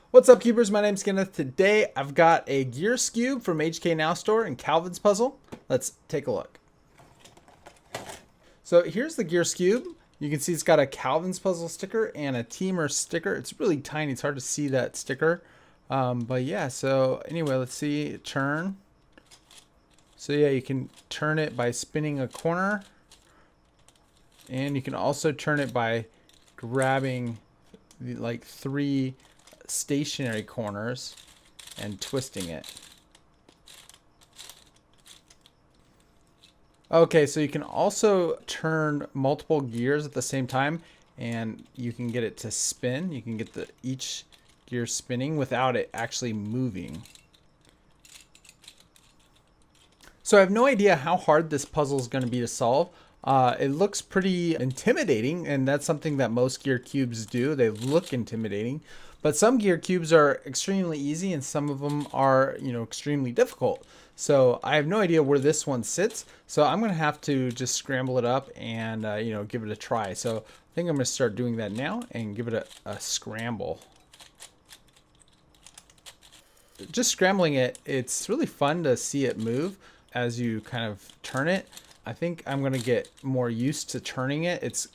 What's up, Cubers? My name's Kenneth. Today I've got a gear Skewb from HK Now Store and Calvin's Puzzle. Let's take a look. So here's the gear Skewb. You can see it's got a Calvin's Puzzle sticker and a Teamer sticker. It's really tiny. It's hard to see that sticker. But yeah, so anyway, let's see. Turn. So yeah, you can turn it by spinning a corner. And you can also turn it by grabbing like 3 stationary corners and twisting it. Okay, so you can also turn multiple gears at the same time, and you can get it to spin. You can get each gear spinning without it actually moving. So I have no idea how hard this puzzle is going to be to solve. It looks pretty intimidating, and that's something that most gear cubes do. They look intimidating, but some gear cubes are extremely easy and some of them are, extremely difficult. So I have no idea where this one sits. So I'm going to have to just scramble it up and, give it a try. So I think I'm going to start doing that now and give it a scramble. Just scrambling it, it's really fun to see it move as you kind of turn it. I think I'm going to get more used to turning it. It's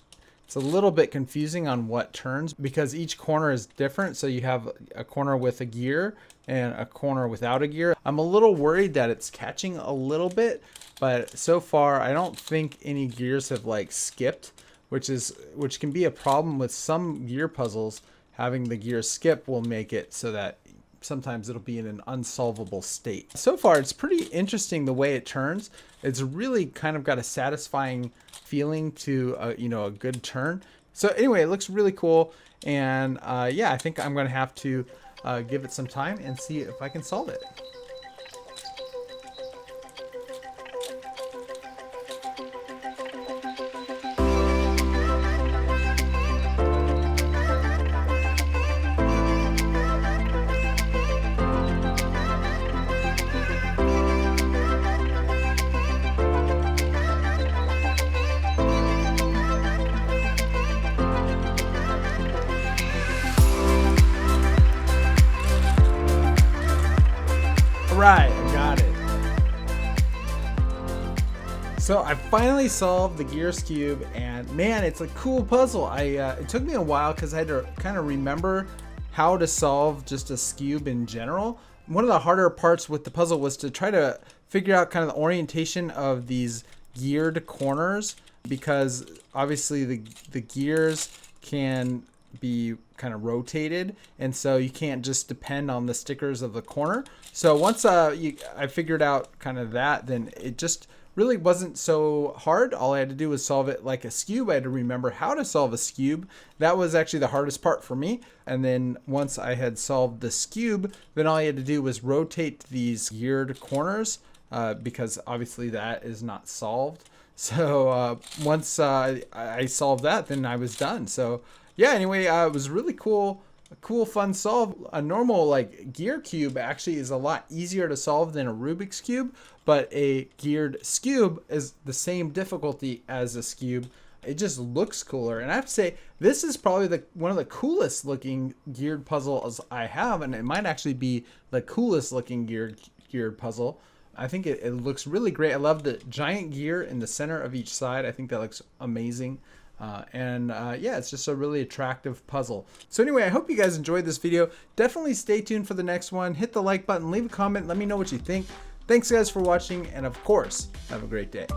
a little bit confusing on what turns because each corner is different. So you have a corner with a gear and a corner without a gear. I'm a little worried that it's catching a little bit, but so far I don't think any gears have skipped, which can be a problem with some gear puzzles. Having the gears skip will make it so that sometimes it'll be in an unsolvable state. So far, it's pretty interesting the way it turns. It's really kind of got a satisfying feeling to a good turn. So anyway, it looks really cool, and yeah, I think I'm going to have to give it some time and see if I can solve it. Right, I got it. So I finally solved the gear Skewb, and man, it's a cool puzzle. It took me a while because I had to kind of remember how to solve just a Skewb in general. One of the harder parts with the puzzle was to try to figure out kind of the orientation of these geared corners, because obviously the gears can be kind of rotated, and so you can't just depend on the stickers of the corner. So once I figured out kind of that, then it just really wasn't so hard. All I had to do was solve it like a Skewb. I had to remember how to solve a Skewb. That was actually the hardest part for me. And then once I had solved the Skewb, then all I had to do was rotate these geared corners, because obviously that is not solved. So once I solved that, then I was done. So yeah, anyway, it was really cool, fun solve. A normal gear cube actually is a lot easier to solve than a Rubik's Cube, but a geared Skewb is the same difficulty as a Skewb. It just looks cooler, and I have to say, this is probably one of the coolest looking geared puzzles I have, and it might actually be the coolest looking geared puzzle. I think it looks really great. I love the giant gear in the center of each side. I think that looks amazing. Yeah, it's just a really attractive puzzle. So anyway, I hope you guys enjoyed this video. Definitely stay tuned for the next one. Hit the like button, leave a comment, let me know what you think. Thanks guys for watching, and of course, have a great day.